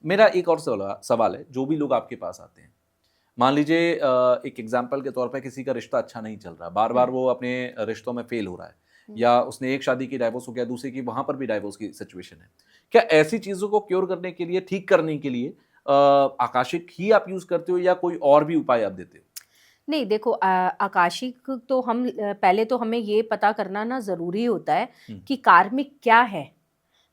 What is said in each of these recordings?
मेरा एक और सवाल है, जो भी लोग आपके पास आते हैं, मान लीजिए एक एग्जाम्पल के तौर पे किसी का रिश्ता अच्छा नहीं चल रहा, बार बार वो अपने रिश्तों में फेल हो रहा है, या उसने एक शादी की डाइवोर्स हो गया, दूसरे की वहां पर भी डाइवोर्स की सिचुएशन है। क्या ऐसी चीजों को क्योर करने के लिए, ठीक करने के लिए आकाशिक ही आप यूज करते हो या कोई और भी उपाय आप देते हो? नहीं देखो, आकाशिक तो हम पहले तो हमें ये पता करना ना जरूरी होता है कि कार्मिक क्या है।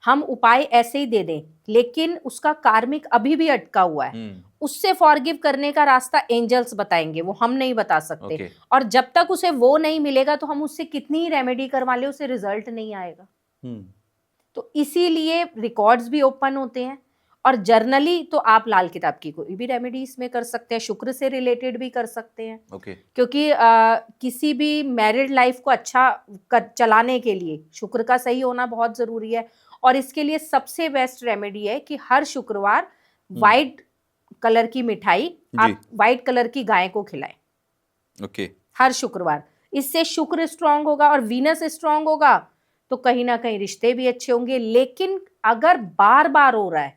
हम उपाय ऐसे ही दे दें, लेकिन उसका कार्मिक अभी भी अटका हुआ है, उससे फॉरगिव करने का रास्ता एंजल्स बताएंगे, वो हम नहीं बता सकते। ओके। और जब तक उसे वो नहीं मिलेगा तो हम उससे कितनी ही रेमेडी करवा ले, उसे रिजल्ट नहीं आएगा। तो इसीलिए रिकॉर्ड्स भी ओपन होते हैं। और जर्नली तो आप लाल किताब की कोई भी रेमेडी इसमें कर सकते हैं, शुक्र से रिलेटेड भी कर सकते हैं। ओके। क्योंकि किसी भी मैरिड लाइफ को अच्छा चलाने के लिए शुक्र का सही होना बहुत जरूरी है। और इसके लिए सबसे बेस्ट रेमेडी है कि हर शुक्रवार वाइट कलर की मिठाई आप वाइट कलर की गाय को खिलाएं। ओके। हर शुक्रवार। इससे शुक्र स्ट्रांग होगा और वीनस स्ट्रांग होगा, तो कहीं ना कहीं रिश्ते भी अच्छे होंगे। लेकिन अगर बार बार हो रहा है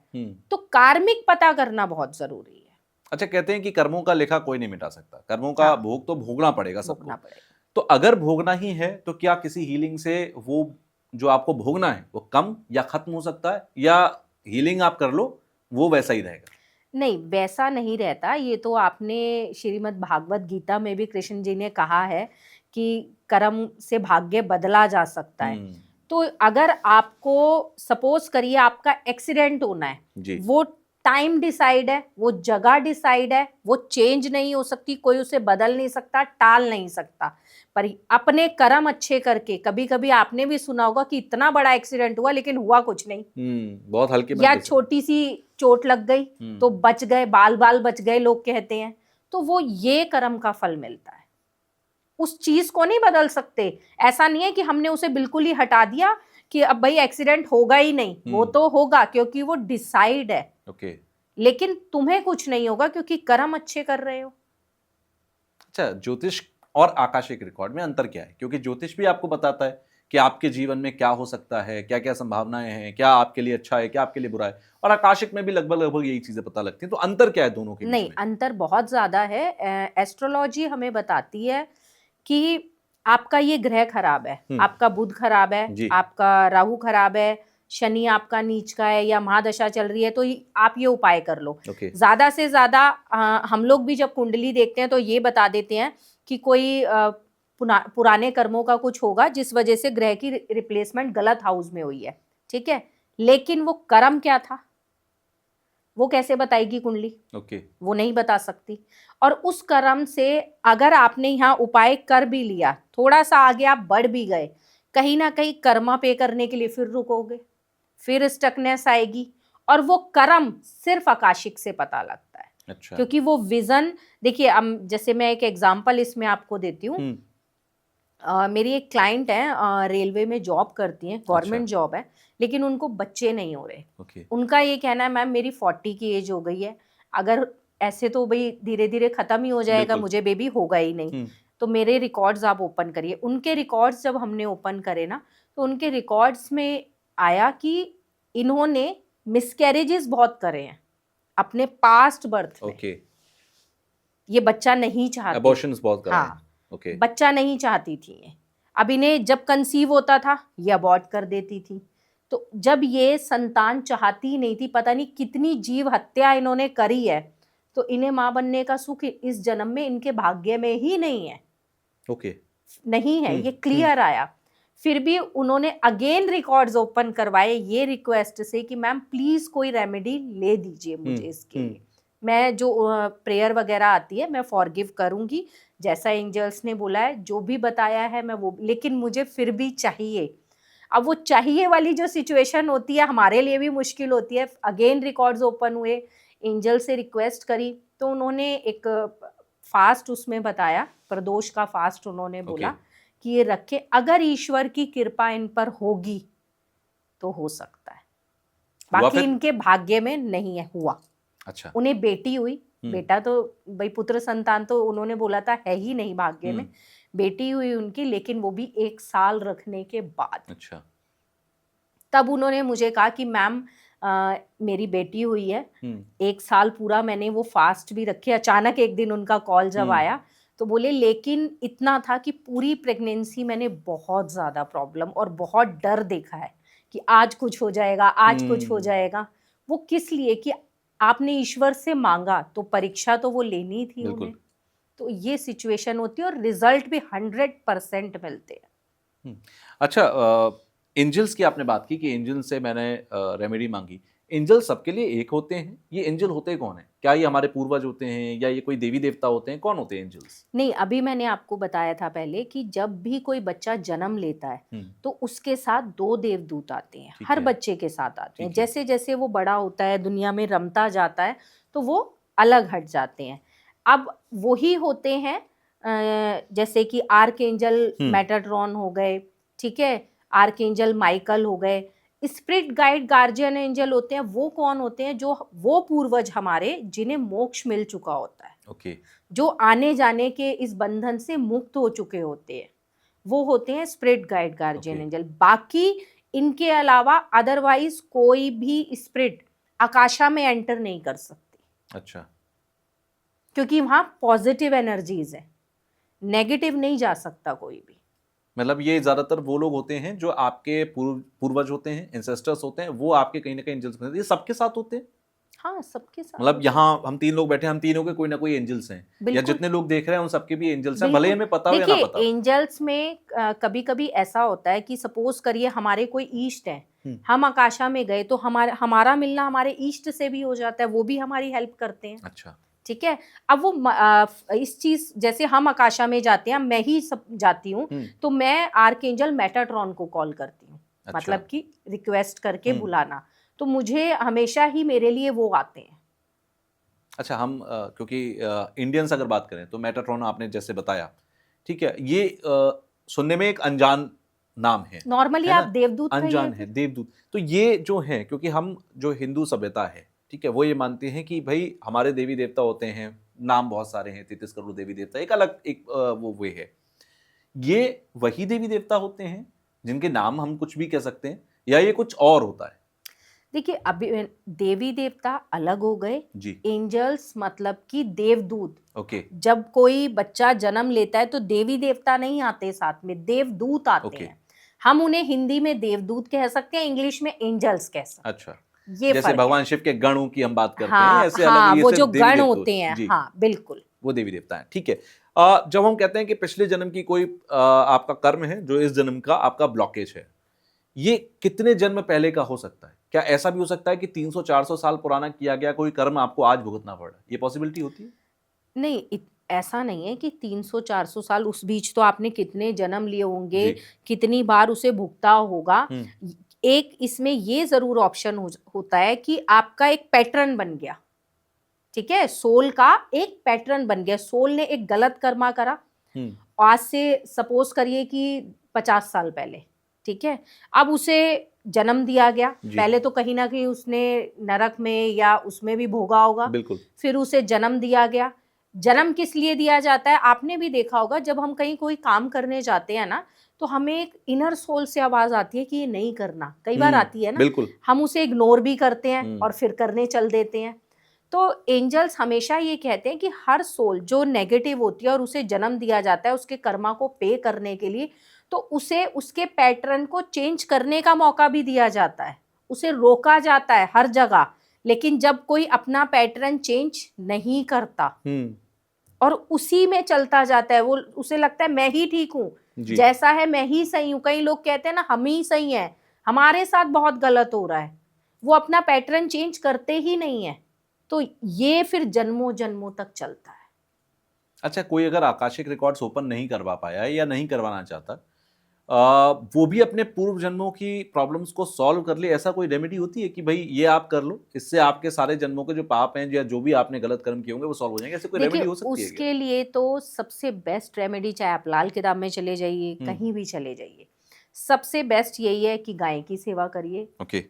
तो कार्मिक पता करना बहुत जरूरी है। अच्छा, कहते हैं कि कर्मों का लेखा कोई नहीं मिटा सकता, कर्मों का भोग तो भोगना पड़ेगा सबको। तो अगर भोगना ही है तो क्या किसी हीलिंग से वो जो आपको भोगना है वो कम या खत्म हो सकता है, या हीलिंग आप कर लो वो वैसा ही रहेगा? नहीं, वैसा नहीं रहता। ये तो आपने श्रीमद् भागवत गीता में भी कृष्ण जी ने कहा है कि कर्म से भाग्य बदला जा सकता है। तो अगर आपको सपोज करिए आपका एक्सीडेंट होना है, वो टाइम डिसाइड है, वो जगह डिसाइड है, वो चेंज नहीं हो सकती, कोई उसे बदल नहीं सकता, टाल नहीं सकता। पर अपने कर्म अच्छे करके, कभी कभी आपने भी सुना होगा कि इतना बड़ा एक्सीडेंट हुआ लेकिन हुआ कुछ नहीं, बहुत हल्के में, या छोटी सी चोट लग गई तो बच गए, बाल बाल बच गए लोग कहते हैं। तो वो ये कर्म का फल मिलता है, उस चीज को नहीं बदल सकते। ऐसा नहीं है कि हमने उसे बिल्कुल ही हटा दिया कि अब भाई एक्सीडेंट होगा ही नहीं, वो तो होगा क्योंकि वो डिसाइड है। ओके। लेकिन तुम्हें कुछ नहीं होगा क्योंकि कर्म अच्छे कर रहे हो। अच्छा, ज्योतिष और आकाशिक रिकॉर्ड में अंतर क्या है? क्योंकि ज्योतिष भी आपको बताता है कि आपके जीवन में क्या हो सकता है, क्या क्या संभावनाएं हैं, क्या आपके लिए अच्छा है, क्या आपके लिए बुरा है, और आकाशिक में भी लगभग लगभग यही चीजें पता लगती हैं। तो अंतर क्या है दोनों के बीच नहीं, में? अंतर बहुत ज्यादा है। एस्ट्रोलॉजी हमें बताती है कि आपका ये ग्रह खराब है, आपका बुध खराब है, आपका राहु खराब है, शनि आपका नीच का है, या महादशा चल रही है, तो आप ये उपाय कर लो। ज्यादा से ज्यादा हम लोग भी जब कुंडली देखते हैं तो ये बता देते हैं कि कोई पुराने कर्मों का कुछ होगा जिस वजह से ग्रह की रिप्लेसमेंट गलत हाउस में हुई है, ठीक है। लेकिन वो कर्म क्या था वो कैसे बताएगी कुंडली? वो नहीं बता सकती। और उस कर्म से अगर आपने यहाँ उपाय कर भी लिया, थोड़ा सा आगे आप बढ़ भी गए, कहीं ना कहीं कर्मा पे करने के लिए फिर रुकोगे, फिर स्टकनेस आएगी। और वो कर्म सिर्फ आकाशिक से पता लगता है। अच्छा। क्योंकि वो विजन, देखिए जैसे मैं एक एग्जांपल इसमें आपको देती हूँ। मेरी एक क्लाइंट है, रेलवे में जॉब करती हैं, गवर्नमेंट जॉब है, लेकिन उनको बच्चे नहीं हो रहे। उनका ये कहना है मैम मेरी 40 की एज हो गई है, अगर ऐसे तो भाई धीरे धीरे खत्म ही हो जाएगा, मुझे बेबी होगा ही नहीं। तो मेरे रिकॉर्ड्स आप ओपन करिए। उनके रिकॉर्ड्स जब हमने ओपन करे ना, तो उनके रिकॉर्ड्स में आया कि इन्होंने मिसकैरेजेस बहुत करे हैं अपने पास्ट बर्थ में। ये बच्चा नहीं चाहती, अबॉर्शंस बहुत कराए। हाँ, बच्चा नहीं चाहती थी ये। अब इन्हें जब कंसीव होता था ये अबॉर्ट कर देती थी। तो जब ये संतान चाहती नहीं थी, पता नहीं कितनी जीव हत्या इन्होंने करी है, तो इन्हें मां बनने का सुख इस जन्म में इनके भाग्य में ही नहीं है। नहीं है, ये क्लियर आया। फिर भी उन्होंने अगेन रिकॉर्ड्स ओपन करवाए ये रिक्वेस्ट से कि मैम प्लीज कोई रेमेडी ले दीजिए मुझे इसके लिए। मैं जो प्रेयर वगैरह आती है मैं फॉरगिव करूंगी, जैसा एंजल्स ने बोला है, जो भी बताया है मैं वो, लेकिन मुझे फिर भी चाहिए। अब वो चाहिए वाली जो सिचुएशन होती है हमारे लिए भी मुश्किल होती है। अगेन रिकॉर्ड्स ओपन हुए, एंजल से रिक्वेस्ट करी, तो उन्होंने एक फास्ट उसमें बताया, प्रदोष का फास्ट उन्होंने बोला कि ये रखे, अगर ईश्वर की कृपा इन पर होगी तो हो सकता है, बाकी इनके भाग्य में नहीं है हुआ। अच्छा। उन्हें बेटी हुई, बेटा तो भाई पुत्र संतान तो उन्होंने बोला था है ही नहीं भाग्य में, बेटी हुई उनकी, लेकिन वो भी 1 साल रखने के बाद। अच्छा। तब उन्होंने मुझे कहा कि मैम मेरी बेटी हुई है, हम्म 1 साल पूरा मैंने वो फास्ट भी रखे। अचानक एक दिन उनका कॉल जब हम्म आया तो बोले, लेकिन इतना था कि पूरी प्रेगनेंसी मैंने बहुत ज़्यादा प्रॉब्लम और बहुत डर देखा है कि आज कुछ हो जाएगा, आज कुछ हो हम्म जाएगा। वो किस लिए कि आपने ईश्वर से मांगा तो परीक्षा तो वो लेनी थी बिल्कुल। उन्हें। तो ये सिचुएशन होती है और रिजल्ट भी 100% मिलते हैं। अच्छा, एंजल्स की आपने बात की कि एंजल से मैंने रेमेडी मांगी। एंजल सबके लिए एक होते हैं? ये एंजल होते कौन है? क्या ये हमारे पूर्वज होते हैं या ये कोई देवी देवता होते हैं? कौन होते हैं एंजल्स? नहीं, अभी मैंने आपको बताया था पहले कि जब भी कोई बच्चा जन्म लेता है हम्म तो उसके साथ 2 देवदूत आते हैं, ठीक हर है। बच्चे के साथ आते हैं। ठीक है। जैसे जैसे वो बड़ा होता है, दुनिया में रमता जाता है, तो वो अलग हट जाते हैं। अब वही होते हैं, जैसे कि आर्कएंजल हम्म मेटाट्रॉन हो गए, ठीक है, आर्कएंजल माइकल हो गए। स्पिरिट गाइड गार्जियन एंजल होते हैं, वो कौन होते हैं? जो वो पूर्वज हमारे जिन्हें मोक्ष मिल चुका होता है, ओके। जो आने जाने के इस बंधन से मुक्त हो चुके होते हैं, वो होते हैं spirit guide guardian okay. Angel. बाकी इनके अलावा अदरवाइज कोई भी स्पिरिट आकाशा में एंटर नहीं कर सकती, अच्छा। क्योंकि वहां पॉजिटिव एनर्जीज है, नेगेटिव नहीं जा सकता कोई भी। मतलब ये ज्यादातर वो लोग होते हैं जो आपके पूर्वज होते हैं, एंसेस्टर्स होते हैं, वो आपके कहीं ना कहीं एंजल्स बने। ये सबके साथ होते हैं? हाँ, सबके साथ मतलब होते हैं। यहाँ हम 3 लोग बैठे हैं, हम तीनों के कोई ना कोई एंजल्स हैं, या बिल्कुल जितने लोग देख रहे हैं उन सबके भी एंजल्स हैं, भले ही बिल्कुल। हमें पता हो या ना देखिए, पता हो। एंजल्स में कभी कभी ऐसा होता है कि सपोज करिए हमारे कोई इष्ट है, हम्म हम आकाशा में गए तो हमारा हमारा मिलना हमारे इष्ट से भी हो जाता है, वो भी हमारी हेल्प करते हैं। अच्छा। ठीक है। अब वो इस चीज, जैसे हम आकाशा में जाते हैं, मैं ही सब जाती हूँ, तो मैं आर्कएंजल मेटाट्रॉन को कॉल करती हूँ, अच्छा। मतलब कि रिक्वेस्ट करके हम्म बुलाना, तो मुझे हमेशा ही मेरे लिए वो आते हैं। अच्छा, हम क्योंकि इंडियंस अगर बात करें तो मेटाट्रॉन आपने जैसे बताया, ठीक है, ये सुनने में एक अनजान नाम नॉर्मली है आप ना? देवदूत कहिए अनजान है, फिर। देवदूत। तो ये जो है, क्योंकि हम जो हिंदू सभ्यता है, ठीक है, वो ये मानते हैं कि भाई हमारे देवी देवता होते हैं, नाम बहुत सारे हैं, 33 करोड़ देवी देवता, एक अलग एक वो वे है। ये वही देवी देवता होते हैं जिनके नाम हम कुछ भी कह सकते हैं, या ये कुछ और होता है? देखिए, अभी देवी देवता अलग हो गए, जी। एंजल्स मतलब कि देवदूत। ओके। जब कोई बच्चा जन्म लेता है तो देवी देवता नहीं आते साथ में, देवदूत आते ओके। हैं। हम उन्हें हिंदी में देवदूत कह सकते हैं, इंग्लिश में एंजल्स कह सकते अच्छा। हैं, ये जैसे फर्क है। भगवान शिव के गणों की हम बात करते हैं, हाँ ऐसे अलग हाँ, ये वो सिर्फ जो देवी गण देवता होते हैं, जी, हाँ बिल्कुल। वो देवी देवता है, ठीक है। जब हम कहते हैं कि पिछले जन्म की कोई आपका कर्म है जो इस जन्म का आपका ब्लॉकेज है, ये कितने जन्म पहले का हो सकता है? क्या ऐसा भी हो सकता है कि 300-400 साल पुराना किया गया कोई कर्म आपको आज भुगतना पड़ रहा है? ये पॉसिबिलिटी होती है? नहीं, ऐसा नहीं है कि 300-400 साल, उस बीच तो आपने कितने जन्म लिए होंगे, जी। कितनी बार उसे भुगता होगा। हम्म एक इसमें ये जरूर ऑप्शन होता है कि आपका एक पैटर्न बन गया, ठीक है, सोल का एक पैटर्न बन गया, सोल ने एक गलत कर्मा करा हम्म आज से सपोज करिए कि 50 साल पहले, ठीक है, अब उसे जन्म दिया गया, जी। पहले तो कहीं ना कहीं उसने नरक में या उसमें भी भोगा होगा, बिल्कुल। फिर उसे जन्म दिया गया। जन्म किस लिए दिया जाता है? आपने भी देखा होगा, जब हम कहीं कोई काम करने जाते हैं ना, तो हमें एक इनर सोल से आवाज आती है कि ये नहीं करना, कई बार आती है ना, बिल्कुल। हम उसे इग्नोर भी करते हैं हम्म और फिर करने चल देते हैं। तो एंजल्स हमेशा ये कहते हैं कि हर सोल जो नेगेटिव होती है और उसे जन्म दिया जाता है उसके कर्मा को पे करने के लिए, तो उसे उसके पैटर्न को चेंज करने का मौका भी दिया जाता है, उसे रोका जाता है हर जगह। लेकिन जब कोई अपना पैटर्न चेंज नहीं करता और उसी में चलता जाता है, वो उसे लगता है मैं ही ठीक हूँ, जी। जैसा है मैं ही सही हूँ। कई लोग कहते हैं ना हम ही सही हैं, हमारे साथ बहुत गलत हो रहा है, वो अपना पैटर्न चेंज करते ही नहीं है। तो ये फिर जन्मों जन्मों तक चलता है। अच्छा, कोई अगर आकाशिक रिकॉर्ड्स ओपन नहीं करवा पाया है या नहीं करवाना चाहता, वो भी अपने पूर्व जन्मों की प्रॉब्लम्स को सॉल्व कर ले, ऐसा कोई रेमेडी होती है कि भाई ये आप कर लो, इससे आपके सारे जन्मों के जो पाप हैं या जो भी आपने गलत कर्म किए होंगे वो सॉल्व हो जाएंगे? ऐसे कोई देखिए, रेमेडी हो सकती है क्या? उसके लिए तो सबसे बेस्ट रेमेडी, चाहे आप लाल किताब में चले जाइए, कहीं भी चले जाइए, सबसे बेस्ट यही है कि गाय की सेवा करिए, ओके।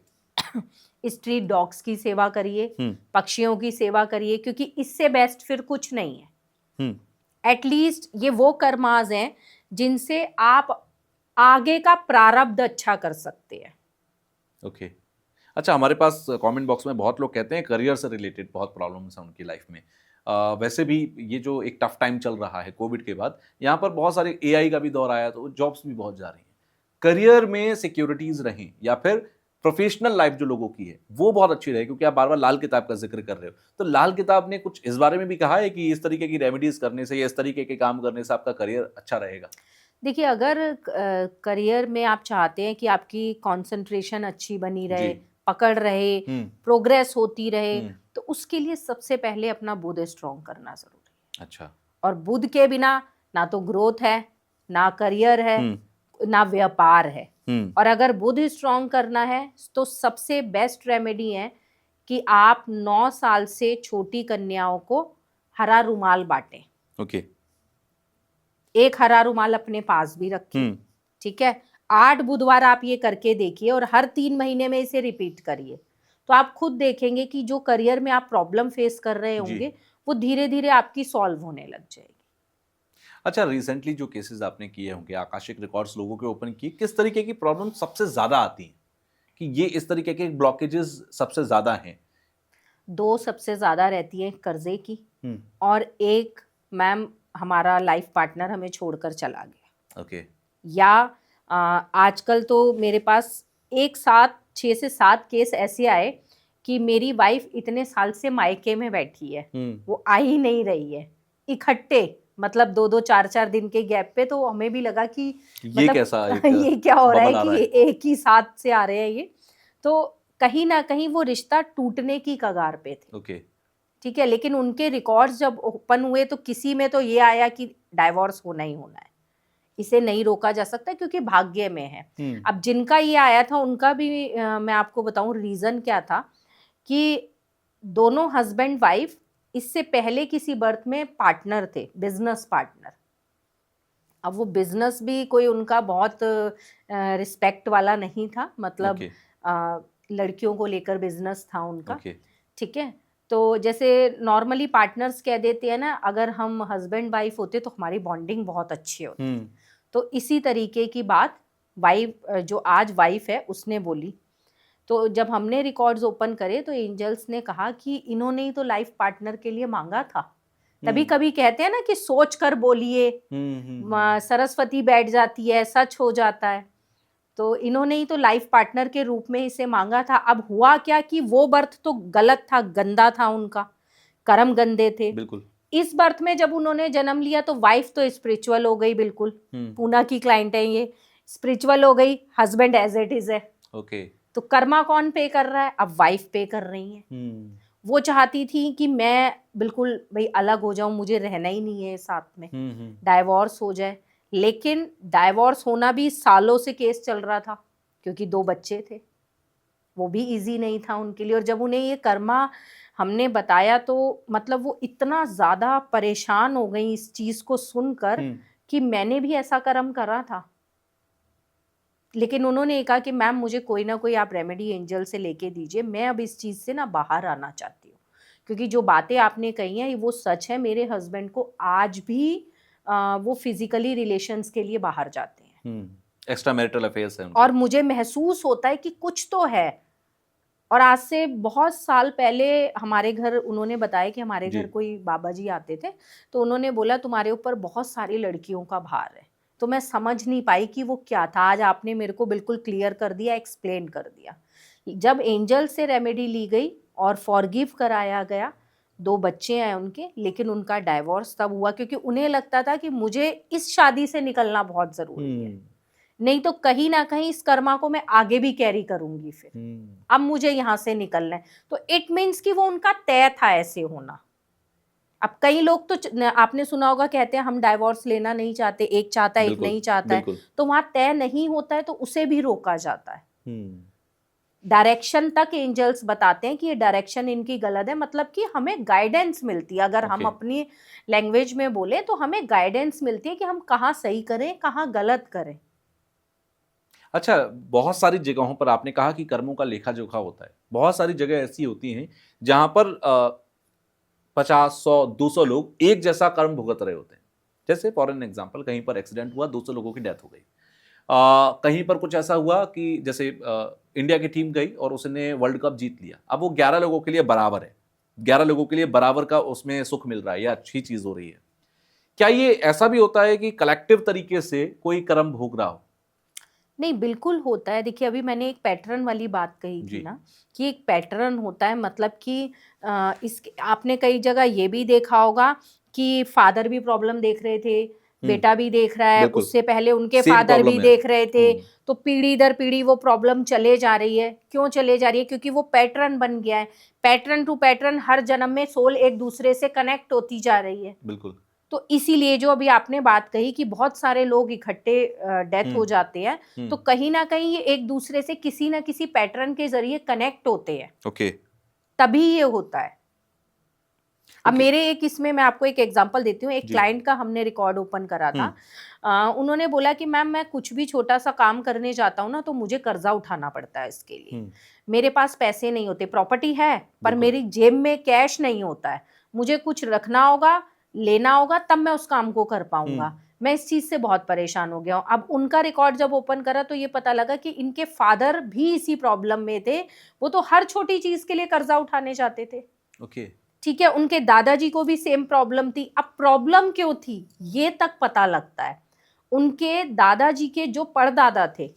स्ट्रीट डॉग्स की सेवा करिए, पक्षियों की सेवा करिए, क्योंकि इससे बेस्ट फिर कुछ नहीं है। एटलीस्ट ये वो कर्माज हैं जिनसे आप आगे का प्रारब्ध अच्छा कर सकते हैं। ओके। अच्छा, हमारे पास कमेंट बॉक्स में बहुत लोग कहते हैं करियर से रिलेटेड बहुत प्रॉब्लम्स हैं उनकी लाइफ में। वैसे भी ये जो एक टफ टाइम चल रहा है कोविड के बाद, यहाँ पर बहुत सारे एआई का भी दौर आया, तो जॉब्स भी बहुत जा रही हैं। करियर में सिक्योरिटीज रहें या फिर प्रोफेशनल लाइफ जो लोगों की है वो बहुत अच्छी रहे, क्योंकि आप बार बार लाल किताब का जिक्र कर रहे हो, तो लाल किताब ने कुछ इस बारे में भी कहा है कि इस तरीके की रेमेडीज करने से या इस तरीके के काम करने से आपका करियर अच्छा रहेगा? देखिए, अगर करियर में आप चाहते हैं कि आपकी कंसंट्रेशन अच्छी बनी जी। रहे, पकड़ रहे, हम्म। प्रोग्रेस होती रहे, हम्म। तो उसके लिए सबसे पहले अपना बुध स्ट्रॉन्ग करना जरूरी है। अच्छा। और बुध के बिना ना तो ग्रोथ है, ना करियर है, ना व्यापार है। और अगर बुध स्ट्रॉन्ग करना है तो सबसे बेस्ट रेमेडी है कि आप 9 साल से छोटी कन्याओं को हरा रुमाल बांटें। ओके। एक हरा रुमाल अपने पास भी रखिए, ठीक है। 8 बुधवार आप ये करके देखिए और हर 3 महीने में इसे रिपीट करिए, तो आप खुद देखेंगे कि जो करियर में आप प्रॉब्लम फेस कर रहे होंगे वो धीरे धीरे आपकी सॉल्व होने लग जाएगी। अच्छा, रिसेंटली जो केसेस आपने किए होंगे, आकाशिक रिकॉर्ड्स लोगों के ओपन किए, किस तरीके की प्रॉब्लम सबसे ज्यादा आती हैं कि ये इस तरीके के ब्लॉकेजेस सबसे ज्यादा हैं? 2 सबसे ज्यादा रहती है कर्जे की, और एक मैम हमारा लाइफ पार्टनर हमें छोड़कर चला गया। ओके। या आजकल तो मेरे पास एक साथ 6 से 7 केस ऐसे आए कि मेरी वाइफ इतने साल से मायके में बैठी है, वो आ ही नहीं रही है इकट्ठे, मतलब 2-2 4-4 दिन के गैप पे। तो हमें भी लगा कि ये मतलब कैसा एक ये क्या हो रहा है बबल आ रहा कि है? एक ही साथ से आ रहे हैं ये। तो कहीं ना कहीं वो रिश्ता टूटने की कगार पे थे। ओके। ठीक है, लेकिन उनके रिकॉर्ड्स जब ओपन हुए तो किसी में तो ये आया कि डाइवोर्स होना ही होना है, इसे नहीं रोका जा सकता क्योंकि भाग्य में है। अब जिनका ये आया था उनका भी मैं आपको बताऊं रीजन क्या था, कि दोनों हस्बैंड वाइफ इससे पहले किसी बर्थ में पार्टनर थे, बिजनेस पार्टनर। अब वो बिजनेस भी कोई उनका बहुत रिस्पेक्ट वाला नहीं था, मतलब लड़कियों को लेकर बिजनेस था उनका। ठीक है, तो जैसे नॉर्मली पार्टनर्स कह देते हैं ना, अगर हम हस्बैंड वाइफ होते तो हमारी बॉन्डिंग बहुत अच्छी होती। तो इसी तरीके की बात वाइफ, जो आज वाइफ है, उसने बोली। तो जब हमने रिकॉर्ड्स ओपन करे तो एंजल्स ने कहा कि इन्होंने ही तो लाइफ पार्टनर के लिए मांगा था। तभी कभी कहते हैं ना कि सोच कर बोलिए, सरस्वती बैठ जाती है, सच हो जाता है। तो इन्होंने ही तो लाइफ पार्टनर के रूप में इसे मांगा था। अब हुआ क्या कि वो बर्थ तो गलत था, गंदा था, उनका कर्म गंदे थे। बिल्कुल। इस बर्थ में जब उन्होंने जन्म लिया तो वाइफ तो स्पिरिचुअल हो गई, बिल्कुल पूना की क्लाइंट है ये, स्पिरिचुअल हो गई, हस्बैंड एज इट इज है। ओके। तो कर्मा कौन पे कर रहा है? अब वाइफ पे कर रही है। वो चाहती थी कि मैं बिल्कुल भाई अलग हो जाऊं, मुझे रहना ही नहीं है साथ में, डाइवोर्स हो जाए। लेकिन डाइवोर्स होना भी सालों से केस चल रहा था क्योंकि 2 बच्चे थे, वो भी इजी नहीं था उनके लिए। और जब उन्हें ये कर्मा हमने बताया तो मतलब वो इतना ज़्यादा परेशान हो गई इस चीज़ को सुनकर कि मैंने भी ऐसा कर्म करा था। लेकिन उन्होंने ये कहा कि मैम मुझे कोई ना कोई आप रेमेडी एंजल से लेके दीजिए, मैं अब इस चीज़ से ना बाहर आना चाहती हूँ, क्योंकि जो बातें आपने कही हैं वो सच है। मेरे हस्बैंड को आज भी वो फिजिकली रिलेशंस के लिए बाहर जाते हैं, एक्स्ट्रा मैरिटल अफेयर्स हैं उनके। और मुझे महसूस होता है कि कुछ तो है। और आज से बहुत साल पहले हमारे घर, उन्होंने बताया कि हमारे घर कोई बाबा जी आते थे, तो उन्होंने बोला तुम्हारे ऊपर बहुत सारी लड़कियों का भार है। तो मैं समझ नहीं पाई कि वो क्या था। आज आपने मेरे को बिल्कुल क्लियर कर दिया, एक्सप्लेन कर दिया। जब एंजल से रेमेडी ली गई और फॉरगिव कराया गया, 2 बच्चे हैं उनके, लेकिन उनका डाइवोर्स तब हुआ क्योंकि उन्हें लगता था कि मुझे इस शादी से निकलना बहुत ज़रूरी है, नहीं तो कहीं ना कहीं इस कर्मा को मैं आगे भी कैरी करूंगी फिर। अब मुझे यहाँ से निकलना है। तो इट मीन्स कि वो उनका तय था ऐसे होना। अब कई लोग तो आपने सुना होगा, कहते हैं हम डाइवोर्स लेना नहीं चाहते, एक चाहता है एक नहीं चाहता है, तो वहां तय नहीं होता है तो उसे भी रोका जाता है। डायरेक्शन तक एंजल्स बताते हैं कि ये डायरेक्शन इनकी गलत है, मतलब कि हमें गाइडेंस मिलती है। अगर हम अपनी लैंग्वेज में बोले तो हमें गाइडेंस मिलती है कि हम कहाँ सही करें, कहाँ गलत करें। अच्छा, बहुत सारी जगहों पर आपने कहा कि कर्मों का लेखा जोखा होता है। बहुत सारी जगह ऐसी होती हैं जहां पर 50, 100, 200 लोग एक जैसा कर्म भुगत रहे होते हैं। जैसे फॉर एन एग्जाम्पल, कहीं पर एक्सीडेंट हुआ, 200 लोगों की डेथ हो गई। कहीं पर कुछ ऐसा हुआ कि जैसे इंडिया की टीम गई और उसने वर्ल्ड कप जीत लिया, अब वो 11 लोगों के लिए बराबर है, 11 लोगों के लिए बराबर का उसमें सुख मिल रहा है या अच्छी चीज हो रही है। क्या ये ऐसा भी होता है कि कलेक्टिव तरीके से कोई कर्म भोग रहा हो? नहीं, बिल्कुल होता है। देखिए, अभी मैंने एक पैटर्न वाली बात कही जी। थी ना, कि एक पैटर्न होता है, मतलब कि इस आपने कई जगह ये भी देखा होगा कि फादर भी प्रॉब्लम देख रहे थे, बेटा भी देख रहा है, बिल्कुल। उससे पहले उनके सेम फादर भी प्रॉब्लम है। देख रहे थे। तो पीढ़ी दर पीढ़ी वो प्रॉब्लम चले जा रही है। क्यों चले जा रही है? क्योंकि वो पैटर्न बन गया है। पैटर्न टू पैटर्न हर जन्म में सोल एक दूसरे से कनेक्ट होती जा रही है। बिल्कुल। तो इसीलिए जो अभी आपने बात कही कि बहुत सारे लोग इकट्ठे डेथ हो जाते हैं, तो कहीं ना कहीं ये एक दूसरे से किसी ना किसी पैटर्न के जरिए कनेक्ट होते हैं, ओके। तभी ये होता है। अब ओके। मेरे एक इसमें मैं आपको एक एग्जांपल देती हूँ। एक जी। क्लाइंट का हमने रिकॉर्ड ओपन करा था। उन्होंने बोला कि मैम, मैं कुछ भी छोटा सा काम करने जाता हूँ ना, तो मुझे कर्जा उठाना पड़ता है इसके लिए। मेरे पास पैसे नहीं होते, प्रॉपर्टी है पर बिल्कुल। मेरी जेब में कैश नहीं होता है। मुझे कुछ रखना होगा, लेना होगा, तब मैं उस काम को कर पाऊंगा। मैं इस चीज से बहुत परेशान हो गया हूँ। अब उनका रिकॉर्ड जब ओपन करा तो ये पता लगा कि इनके फादर भी इसी प्रॉब्लम में थे। वो तो हर छोटी चीज के लिए कर्जा उठाने जाते थे। ओके। ठीक है, उनके दादाजी को भी सेम प्रॉब्लम थी। अब प्रॉब्लम क्यों थी ये तक पता लगता है। उनके दादाजी के जो परदादा थे,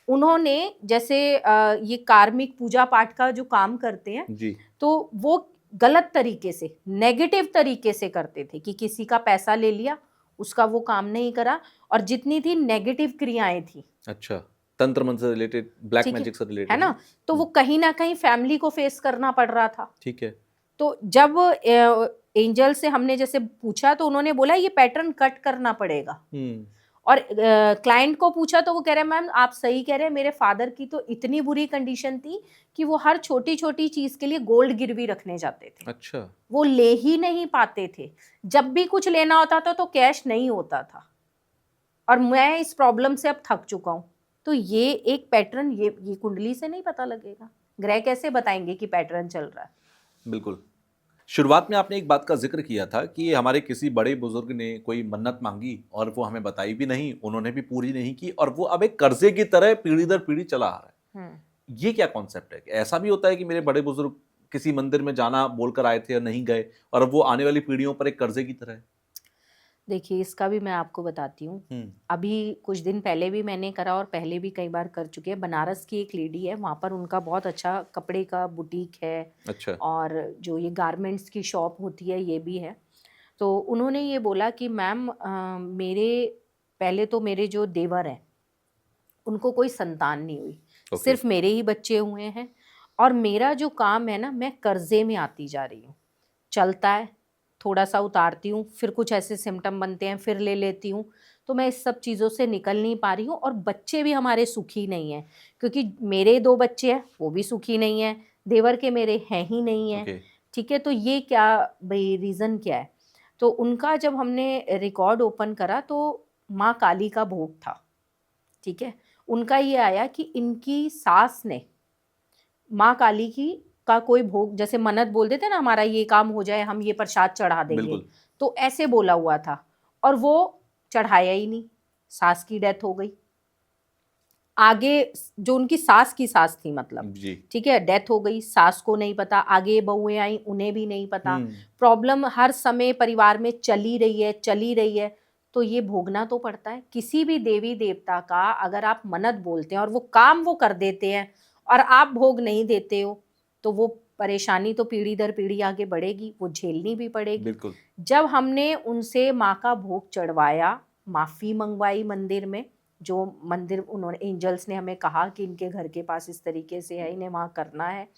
उन्होंने जैसे ये कार्मिक पूजा पाठ का जो काम करते हैं जी। तो वो गलत तरीके से, नेगेटिव तरीके से करते थे कि किसी का पैसा ले लिया, उसका वो काम नहीं करा, और जितनी थी नेगेटिव क्रियाएं थी। अच्छा, तंत्र मंत्र से रिलेटेड, ब्लैक ठीक है, मैजिक से है रिलेटेड ना? तो वो कहीं ना कहीं फैमिली को फेस करना पड़ रहा था। ठीक है। तो जब एंजल से हमने जैसे पूछा तो उन्होंने बोला ये पैटर्न कट करना पड़ेगा। और क्लाइंट को पूछा तो वो कह रहे हैं मैम आप सही कह रहे हैं, मेरे फादर की तो इतनी बुरी कंडीशन थी कि वो हर छोटी छोटी चीज के लिए गोल्ड गिरवी रखने जाते थे। अच्छा। वो ले ही नहीं पाते थे। जब भी कुछ लेना होता था तो कैश नहीं होता था। और मैं इस प्रॉब्लम से अब थक चुका हूँ। तो ये एक पैटर्न, ये कुंडली से नहीं पता लगेगा। ग्रह कैसे बताएंगे कि पैटर्न चल रहा है? बिल्कुल। शुरुआत में आपने एक बात का जिक्र किया था कि हमारे किसी बड़े बुजुर्ग ने कोई मन्नत मांगी और वो हमें बताई भी नहीं, उन्होंने भी पूरी नहीं की, और वो अब एक कर्जे की तरह पीढ़ी दर पीढ़ी चला आ रहा है। ये क्या कॉन्सेप्ट है? ऐसा भी होता है कि मेरे बड़े बुजुर्ग किसी मंदिर में जाना बोलकर आए थे और नहीं गए, और अब वो आने वाली पीढ़ियों पर एक कर्जे की तरह है? देखिए, इसका भी मैं आपको बताती हूँ। अभी कुछ दिन पहले भी मैंने करा और पहले भी कई बार कर चुके हैं। बनारस की एक लेडी है, वहाँ पर उनका बहुत अच्छा कपड़े का बुटीक है। अच्छा। और जो ये गारमेंट्स की शॉप होती है ये भी है। तो उन्होंने ये बोला कि मैम मेरे पहले तो मेरे जो देवर हैं उनको कोई संतान नहीं हुई। सिर्फ मेरे ही बच्चे हुए हैं, और मेरा जो काम है ना, मैं कर्जे में आती जा रही हूँ। चलता है, थोड़ा सा उतारती हूँ, फिर कुछ ऐसे सिम्टम बनते हैं, फिर ले लेती हूँ। तो मैं इस सब चीज़ों से निकल नहीं पा रही हूँ, और बच्चे भी हमारे सुखी नहीं हैं, क्योंकि मेरे 2 बच्चे हैं वो भी सुखी नहीं हैं, देवर के मेरे हैं ही नहीं हैं। ठीक है, तो ये क्या भाई रीज़न क्या है? तो उनका जब हमने रिकॉर्ड ओपन करा तो माँ काली का भोग था। ठीक है, उनका ये आया कि इनकी सास ने माँ काली की का कोई भोग, जैसे मन्नत बोल देते ना, हमारा ये काम हो जाए हम ये प्रसाद चढ़ा देंगे, तो ऐसे बोला हुआ था, और वो चढ़ाया ही नहीं। सास की डेथ हो गई। आगे जो उनकी सास की सास थी, मतलब ठीक है, डेथ हो गई, सास को नहीं पता, आगे बहुएं आई उन्हें भी नहीं पता। प्रॉब्लम हर समय परिवार में चली रही है। तो ये भोगना तो पड़ता है। किसी भी देवी देवता का अगर आप मन्नत बोलते हैं और वो काम वो कर देते हैं और आप भोग नहीं देते हो, तो वो परेशानी तो पीढ़ी दर पीढ़ी आगे बढ़ेगी, वो झेलनी भी पड़ेगी। बिल्कुल। जब हमने उनसे माँ का भोग चढ़वाया, माफ़ी मंगवाई मंदिर में, जो मंदिर उन्होंने एंजल्स ने हमें कहा कि इनके घर के पास इस तरीके से है, इन्हें वहाँ करना है,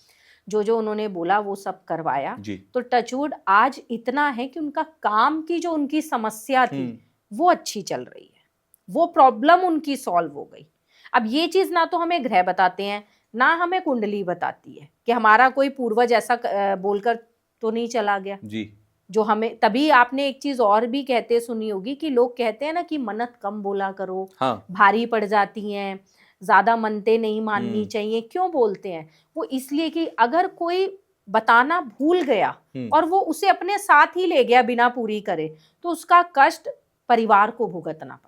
जो उन्होंने बोला वो सब करवाया। तो टचवुड आज इतना है कि उनका काम की जो उनकी समस्या थी वो अच्छी चल रही है, वो प्रॉब्लम उनकी सॉल्व हो गई। अब ये चीज़ ना तो हमें ग्रह बताते हैं, ना हमें कुंडली बताती है कि हमारा कोई पूर्वज ऐसा बोलकर तो नहीं चला गया जी, जो हमें। तभी आपने एक चीज और भी कहते सुनी होगी कि लोग कहते हैं ना कि मन्नत कम बोला करो, हाँ, भारी पड़ जाती हैं, ज्यादा मनते नहीं माननी चाहिए। क्यों बोलते हैं? वो इसलिए कि अगर कोई बताना भूल गया और वो उसे अपने साथ ही ले गया बिना पूरी करे, तो उसका कष्ट परिवार को भुगतना पड़ता है।